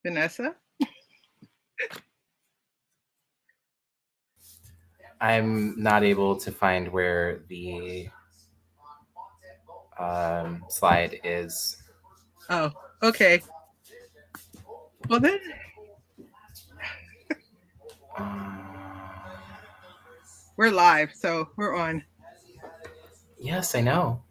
Vanessa? I'm not able to find where the slide is. Oh, okay. Well then, we're live, so we're on. Yes, I know.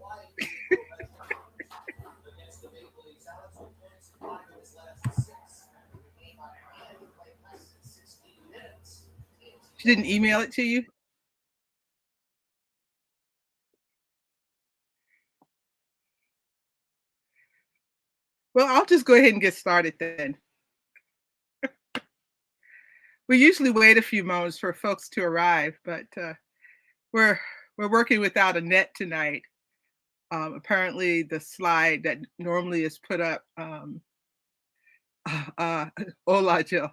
She didn't email it to you? Well, I'll just go ahead and get started then. We usually wait a few moments for folks to arrive, but we're we're working without a net tonight. Apparently, the slide that normally is put up, uh, hola Jill,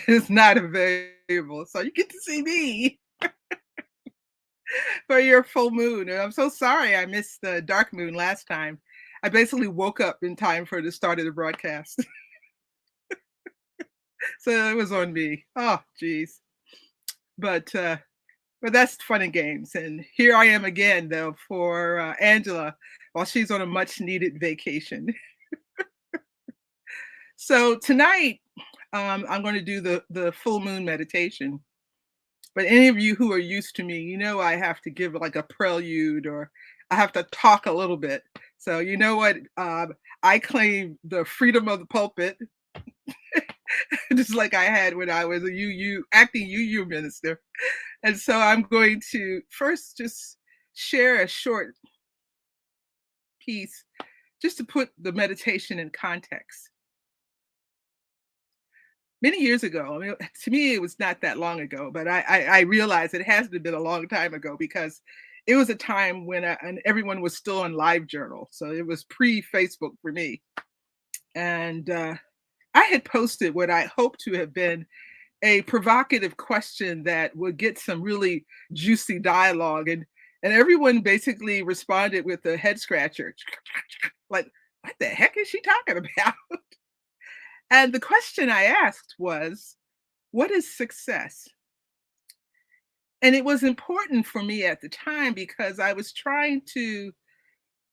is not available, so you get to see me for your full moon. And I'm so sorry I missed the dark moon last time. I basically woke up in time for the start of the broadcast, so it was on me. Oh, geez, but that's fun and games. And here I am again, though, for Angela while she's on a much needed vacation. So tonight, I'm going to do the full moon meditation. But any of you who are used to me, you know I have to give like a prelude or I have to talk a little bit. So you know what? I claim the freedom of the pulpit, just like I had when I was a acting UU minister. And so I'm going to first just share a short piece just to put the meditation in context. Many years ago, I mean, to me, it was not that long ago, but I realized it hasn't been a long time ago because it was a time when and everyone was still on LiveJournal. So it was pre-Facebook for me. And I had posted what I hoped to have been a provocative question that would get some really juicy dialogue. And everyone basically responded with a head scratcher. Like, what the heck is she talking about? And the question I asked was, what is success? And it was important for me at the time because I was trying to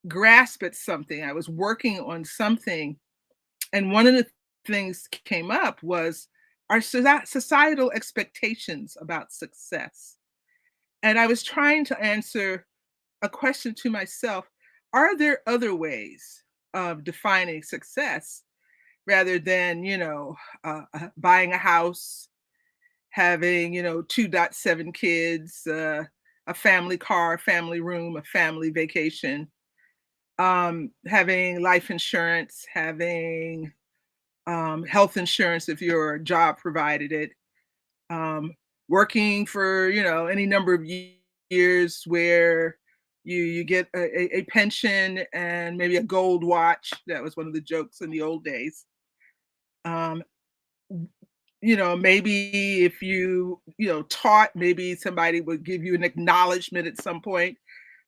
grasp at something. I was working on something. And one of the things came up was our societal expectations about success. And I was trying to answer a question to myself: are there other ways of defining success rather than, buying a house, having, 2.7 kids, a family car, a family room, a family vacation, having life insurance, having health insurance if your job provided it, um, working for, any number of years where you get a pension and maybe a gold watch. That was one of the jokes in the old days. Um, maybe if taught, maybe somebody would give you an acknowledgement at some point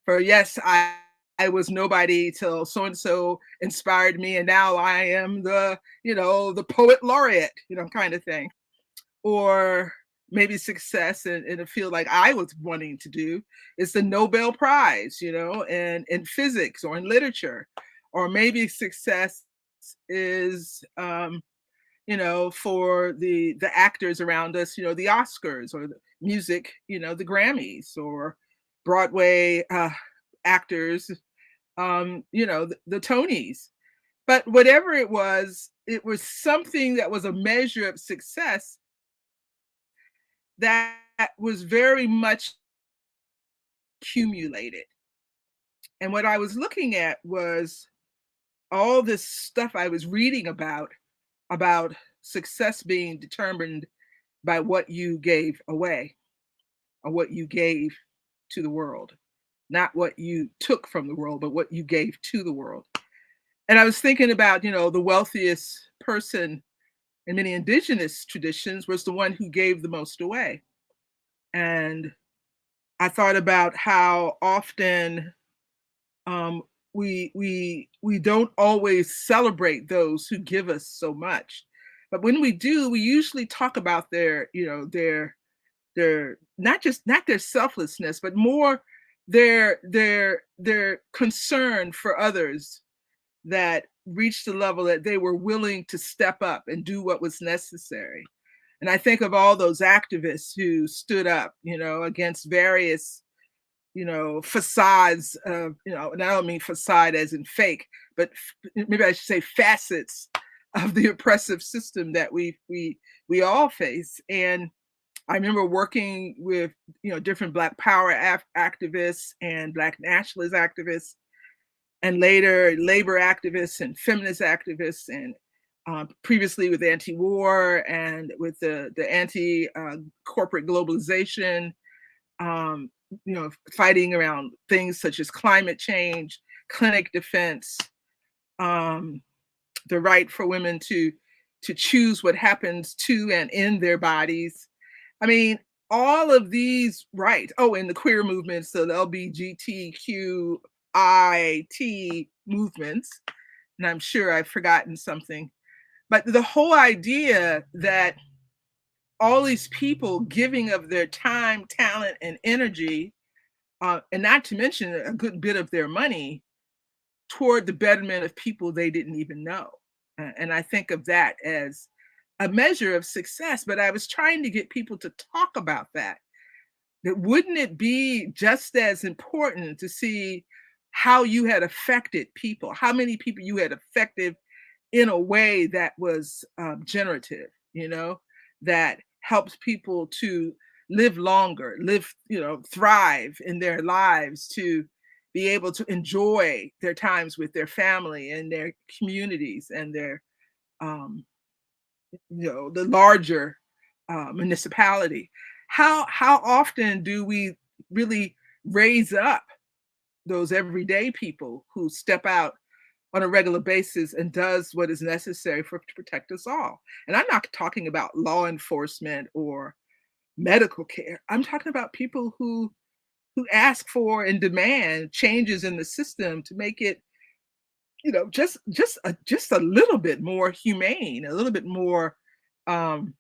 for, yes, I was nobody till so and so inspired me, and now I am the poet laureate, kind of thing. Or maybe success in a field like I was wanting to do is the Nobel Prize, in physics or in literature. Or maybe success is for the actors around us, the Oscars, or the music, the Grammys, or Broadway actors, the Tonys. But whatever it was something that was a measure of success that was very much accumulated. And what I was looking at was all this stuff I was reading about success being determined by what you gave away or what you gave to the world, not what you took from the world, but what you gave to the world. And I was thinking about, the wealthiest person in many indigenous traditions was the one who gave the most away. And I thought about how often we don't always celebrate those who give us so much. But when we do, we usually talk about their, their not their selflessness, but more their concern for others that reached the level that they were willing to step up and do what was necessary. And I think of all those activists who stood up, against various, facades of, and I don't mean facade as in fake, but maybe I should say facets of the oppressive system that we all face. And I remember working with, different Black Power activists and Black nationalist activists, and later labor activists and feminist activists, and previously with anti-war and with the anti-corporate globalization, fighting around things such as climate change, clinic defense, um, the right for women to choose what happens to and in their bodies. I mean, all of these rights. Oh, and the queer movements, so the LGBTQIT movements, and I'm sure I've forgotten something. But the whole idea that all these people giving of their time, talent, and energy, and not to mention a good bit of their money, toward the betterment of people they didn't even know. And I think of that as a measure of success. But I was trying to get people to talk about that. That wouldn't it be just as important to see how you had affected people, how many people you had affected in a way that was generative, that helps people to live longer, thrive in their lives, to be able to enjoy their times with their family and their communities and their, um, the larger municipality. How often do we really raise up those everyday people who step out on a regular basis and does what is necessary to protect us all? And I'm not talking about law enforcement or medical care. I'm talking about people who ask for and demand changes in the system to make it, just a little bit more humane, a little bit more um,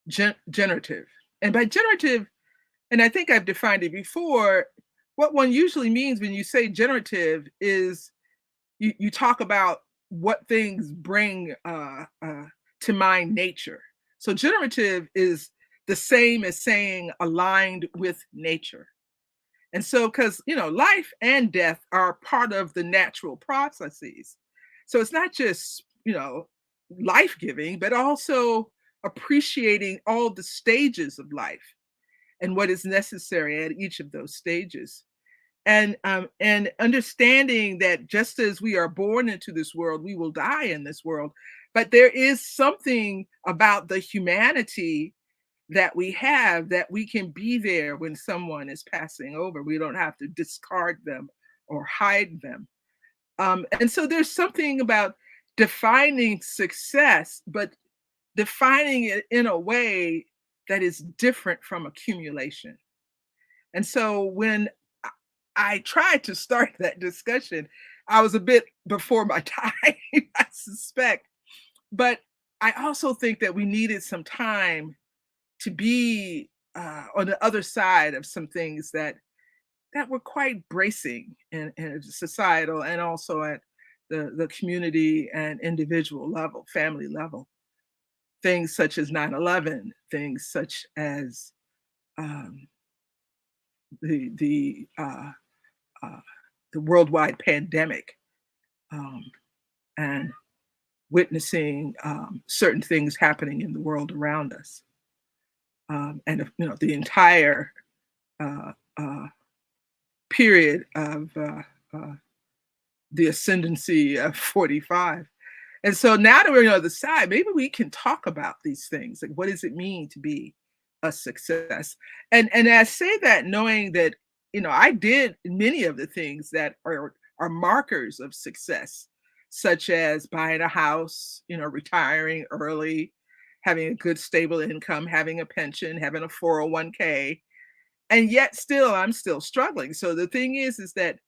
generative. And by generative, and I think I've defined it before, what one usually means when you say generative is you talk about what things bring to mind nature. So generative is the same as saying aligned with nature. And so, because, life and death are part of the natural processes. So it's not just, life giving, but also appreciating all the stages of life and what is necessary at each of those stages. And understanding that just as we are born into this world, we will die in this world. But there is something about the humanity that we have, that we can be there when someone is passing over. We don't have to discard them or hide them. And so there's something about defining success, but defining it in a way that is different from accumulation. And so when I tried to start that discussion, I was a bit before my time, I suspect. But I also think that we needed some time to be on the other side of some things that were quite bracing in societal and also at the community and individual level, family level. Things such as 9/11, things such as um, the uh, the worldwide pandemic, um, and witnessing certain things happening in the world around us, and the entire uh, uh, period of uh, the ascendancy of 45. And so now that we're on the other side, maybe we can talk about these things. Like, what does it mean to be a success? And I say that knowing that, I did many of the things that are markers of success, such as buying a house, retiring early, having a good stable income, having a pension, having a 401k. And yet still I'm still struggling. So the thing is that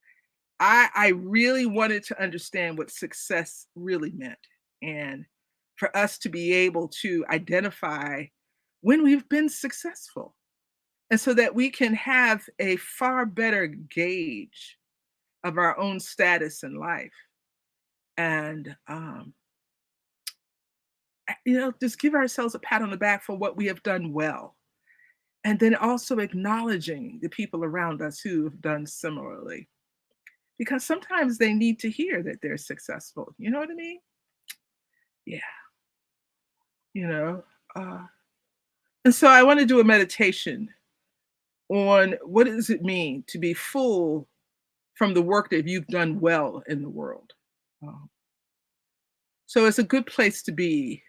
I really wanted to understand what success really meant, and for us to be able to identify when we've been successful, and so that we can have a far better gauge of our own status in life, and just give ourselves a pat on the back for what we have done well, and then also acknowledging the people around us who have done similarly, because sometimes they need to hear that they're successful. You know what I mean? Yeah, you know. Uh, and so I want to do a meditation on what does it mean to be full from the work that you've done well in the world. Um, so it's a good place to be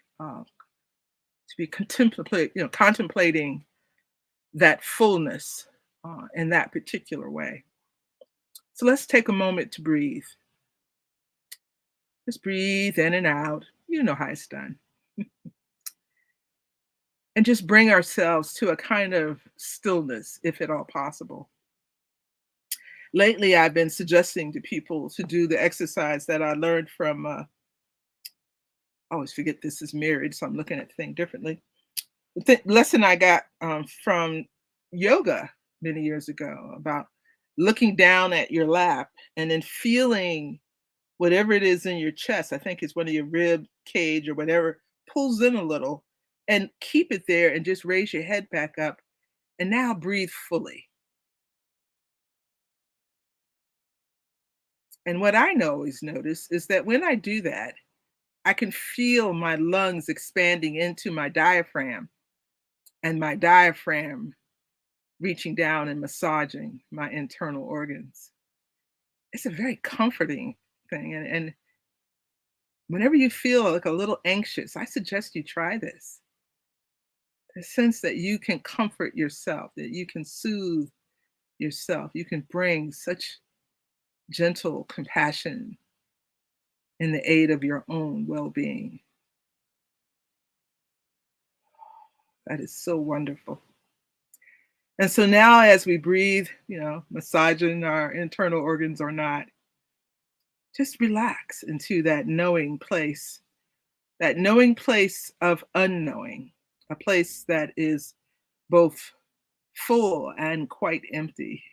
contemplating that fullness in that particular way. So let's take a moment to breathe. Just breathe in and out. You know how it's done. And just bring ourselves to a kind of stillness, if at all possible. Lately, I've been suggesting to people to do the exercise that I learned from, I always forget this is married, so I'm looking at the thing differently. The lesson I got from yoga many years ago about looking down at your lap and then feeling whatever it is in your chest. I think it's one of your rib cage or whatever, pulls in a little, and keep it there and just raise your head back up and now breathe fully. And what I always notice is that when I do that, I can feel my lungs expanding into my diaphragm, and my diaphragm reaching down and massaging my internal organs. It's a very comforting thing. And whenever you feel like a little anxious, I suggest you try this. The sense that you can comfort yourself, that you can soothe yourself, you can bring such gentle compassion in the aid of your own well being. That is so wonderful. And so now, as we breathe, massaging our internal organs or not, just relax into that knowing place of unknowing, a place that is both full and quite empty.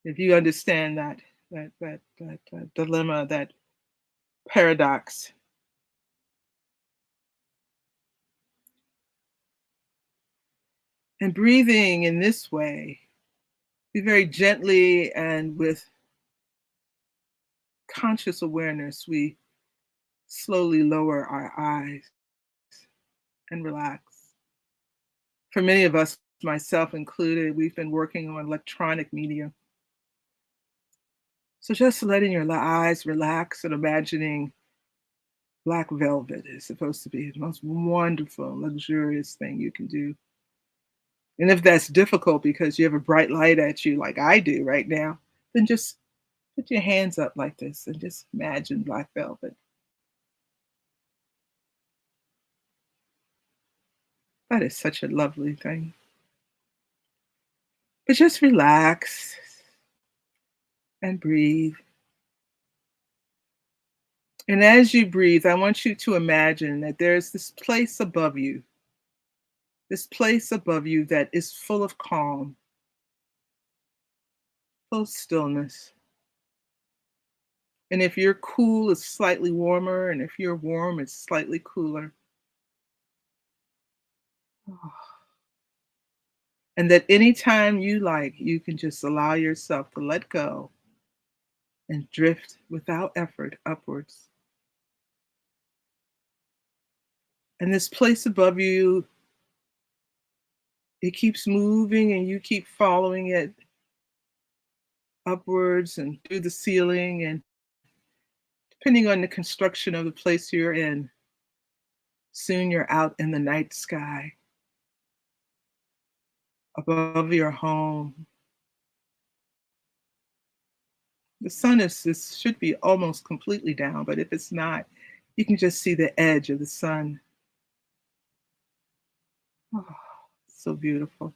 If you understand that dilemma, that paradox, and breathing in this way, be very gently and with conscious awareness, we slowly lower our eyes and relax. For many of us, myself included, we've been working on electronic media. So just letting your eyes relax and imagining black velvet is supposed to be the most wonderful, luxurious thing you can do. And if that's difficult because you have a bright light at you like I do right now, then just put your hands up like this and just imagine black velvet. That is such a lovely thing. But just relax and breathe. And as you breathe, I want you to imagine that there's this place above you that is full of calm, full of stillness. And if you're cool, it's slightly warmer. And if you're warm, it's slightly cooler. And that anytime you like, you can just allow yourself to let go and drift without effort upwards. And this place above you, it keeps moving and you keep following it upwards and through the ceiling. And depending on the construction of the place you're in, soon you're out in the night sky above your home. The sun should be almost completely down, but if it's not, you can just see the edge of the sun. Oh, so beautiful.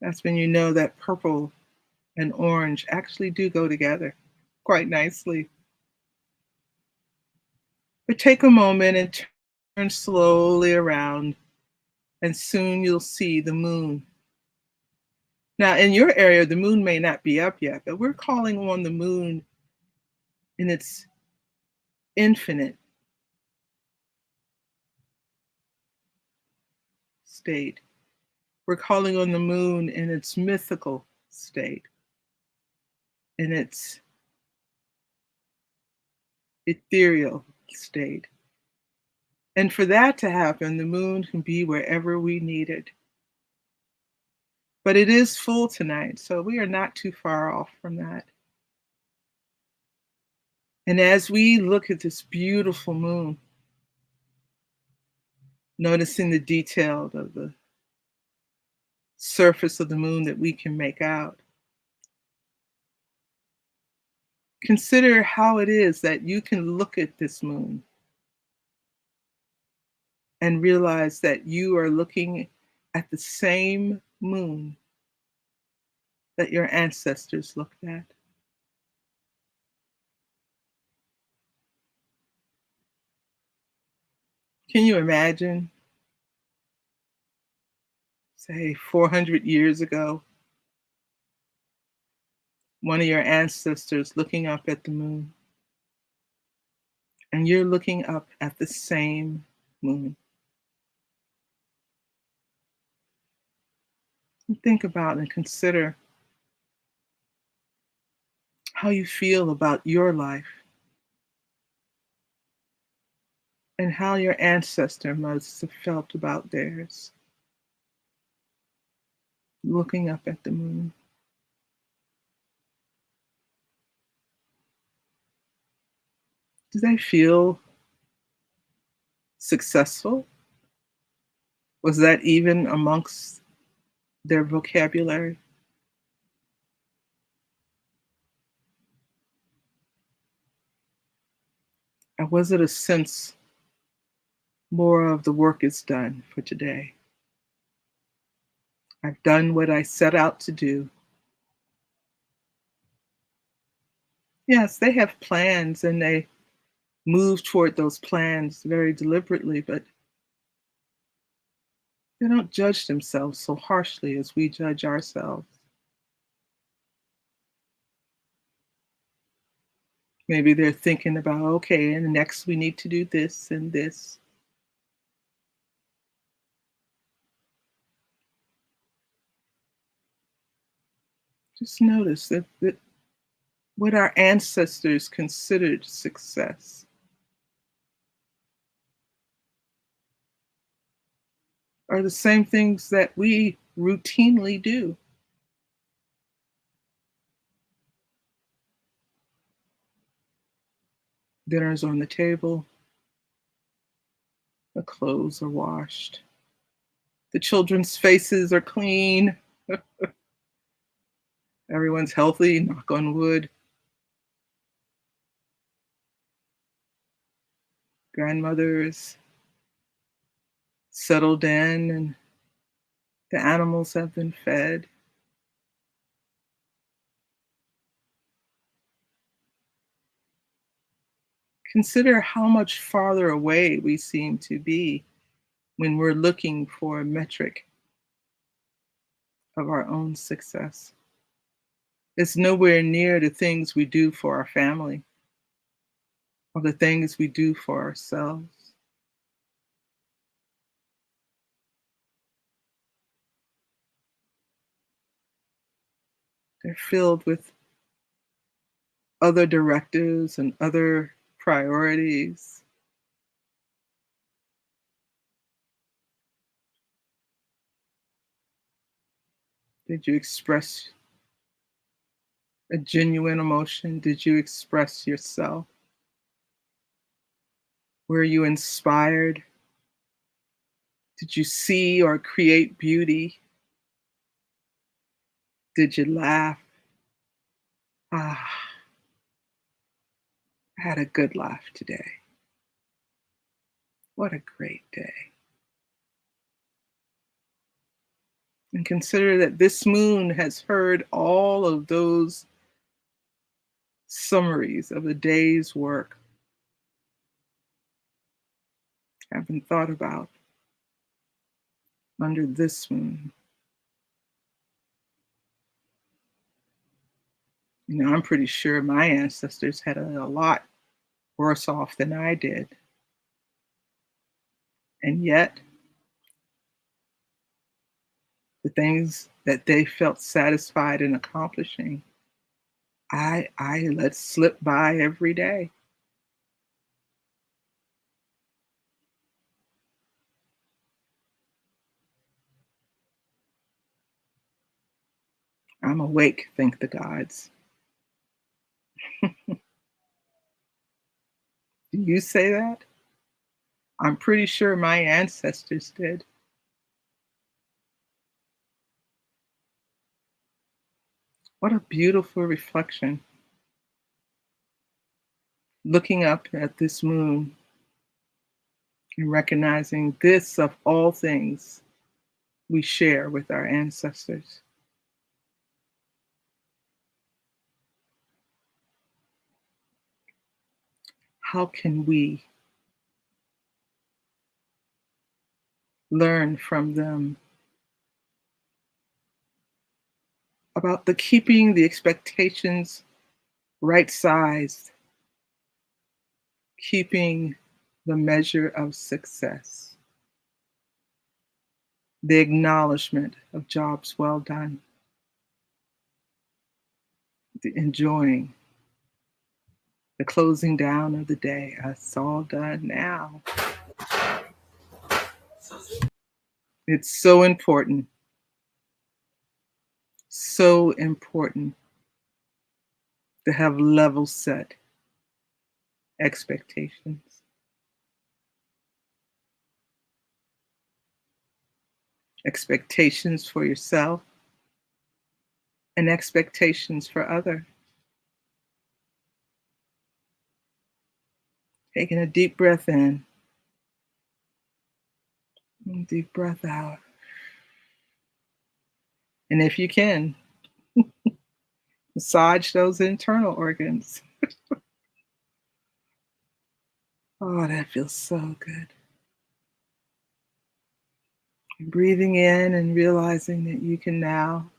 That's when you know that purple and orange actually do go together quite nicely. But take a moment and turn slowly around, and soon you'll see the moon. Now, in your area, the moon may not be up yet, but we're calling on the moon in its infinite state. We're calling on the moon in its mythical state, in its ethereal state. And for that to happen, the moon can be wherever we need it. But it is full tonight, so we are not too far off from that. And as we look at this beautiful moon, noticing the detail of the surface of the moon that we can make out, consider how it is that you can look at this moon and realize that you are looking at the same moon that your ancestors looked at. Can you imagine, say, 400 years ago, one of your ancestors looking up at the moon, and you're looking up at the same moon? And think about and consider how you feel about your life and how your ancestor must have felt about theirs, looking up at the moon. Do they feel successful? Was that even amongst their vocabulary? Or was it a sense more of the work is done for today? I've done what I set out to do. Yes, they have plans and they move toward those plans very deliberately, but they don't judge themselves so harshly as we judge ourselves. Maybe they're thinking about, okay, and next we need to do this and this. Just notice that what our ancestors considered success are the same things that we routinely do. Dinner's on the table, the clothes are washed, the children's faces are clean, everyone's healthy, knock on wood. Grandmother's settled in and the animals have been fed. Consider how much farther away we seem to be when we're looking for a metric of our own success. It's nowhere near the things we do for our family or the things we do for ourselves. They're filled with other directives and other priorities. Did you express a genuine emotion? Did you express yourself? Were you inspired? Did you see or create beauty? Did you laugh? Ah, I had a good laugh today. What a great day. And consider that this moon has heard all of those summaries of the day's work have been thought about under this moon. You know, I'm pretty sure my ancestors had a lot worse off than I did. And yet, the things that they felt satisfied in accomplishing, I let slip by every day. I'm awake, thank the gods. Do you say that? I'm pretty sure my ancestors did. What a beautiful reflection. Looking up at this moon and recognizing this, of all things, we share with our ancestors. How can we learn from them about the keeping the expectations right sized, keeping the measure of success, the acknowledgement of jobs well done, the enjoying the closing down of the day. It's all done now. It's so important to have level set expectations. Expectations for yourself and expectations for others. Taking a deep breath in and deep breath out. And if you can, massage those internal organs. Oh, that feels so good. Breathing in and realizing that you can now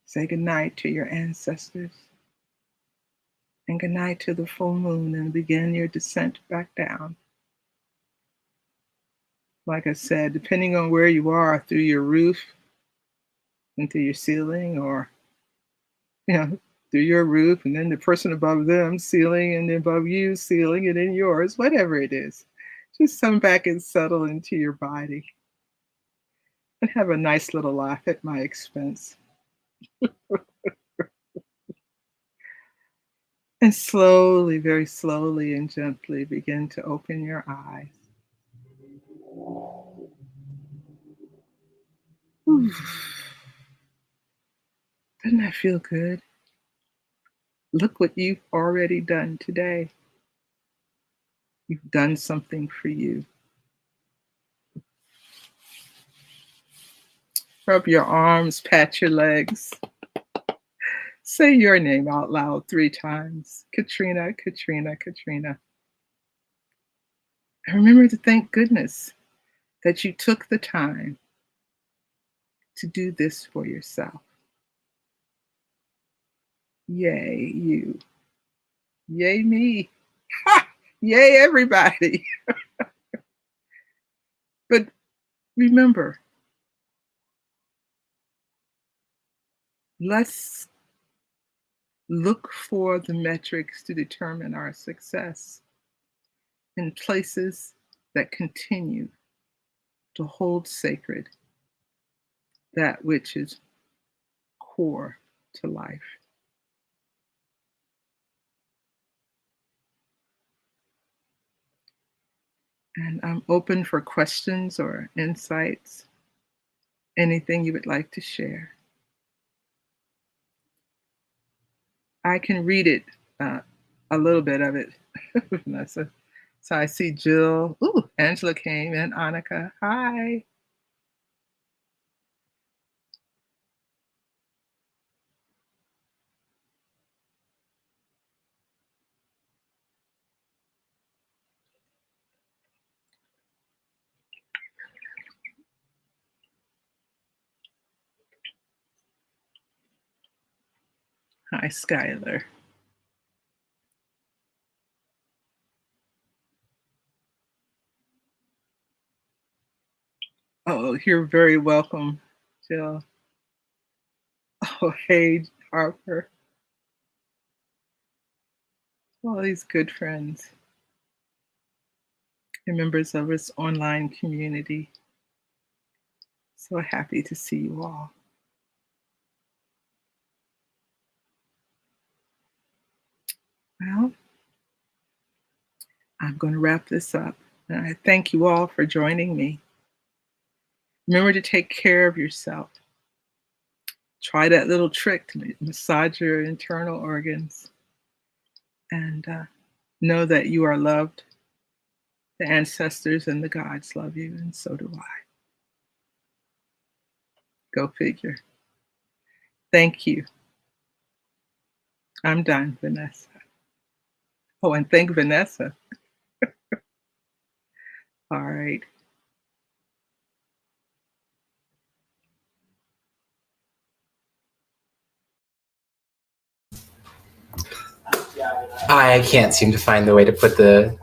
say goodnight to your ancestors and goodnight to the full moon and begin your descent back down. Like I said, depending on where you are, through your roof and through your ceiling, or, you know, through your roof and then the person above them ceiling and then above you ceiling and then yours, whatever it is. Just come back and settle into your body and have a nice little laugh at my expense. And slowly, very slowly and gently begin to open your eyes. Doesn't that feel good? Look what you've already done today. You've done something for you. Rub your arms, pat your legs. Say your name out loud 3 times. Katrina, Katrina, Katrina. And remember to thank goodness that you took the time to do this for yourself. Yay, you. Yay, me. Ha! Yay, everybody. But remember, let's look for the metrics to determine our success in places that continue to hold sacred that which is core to life. And I'm open for questions or insights, anything you would like to share. I can read it, uh, a little bit of it, Vanessa. So I see Jill. Ooh, Angela came and Annika. Hi. Hi, Skylar. Oh, you're very welcome, Jill. Oh, hey, Harper. All these good friends and members of this online community. So happy to see you all. Well, I'm going to wrap this up. And I thank you all for joining me. Remember to take care of yourself. Try that little trick to massage your internal organs and know that you are loved. The ancestors and the gods love you, and so do I. Go figure. Thank you. I'm done, Vanessa. Oh, and thank Vanessa. All right. I can't seem to find the way to put the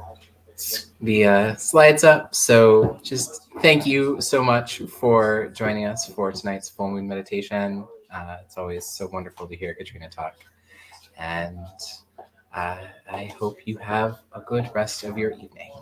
slides up. So just thank you so much for joining us for tonight's full moon meditation. It's always so wonderful to hear Katrina talk. And I hope you have a good rest of your evening.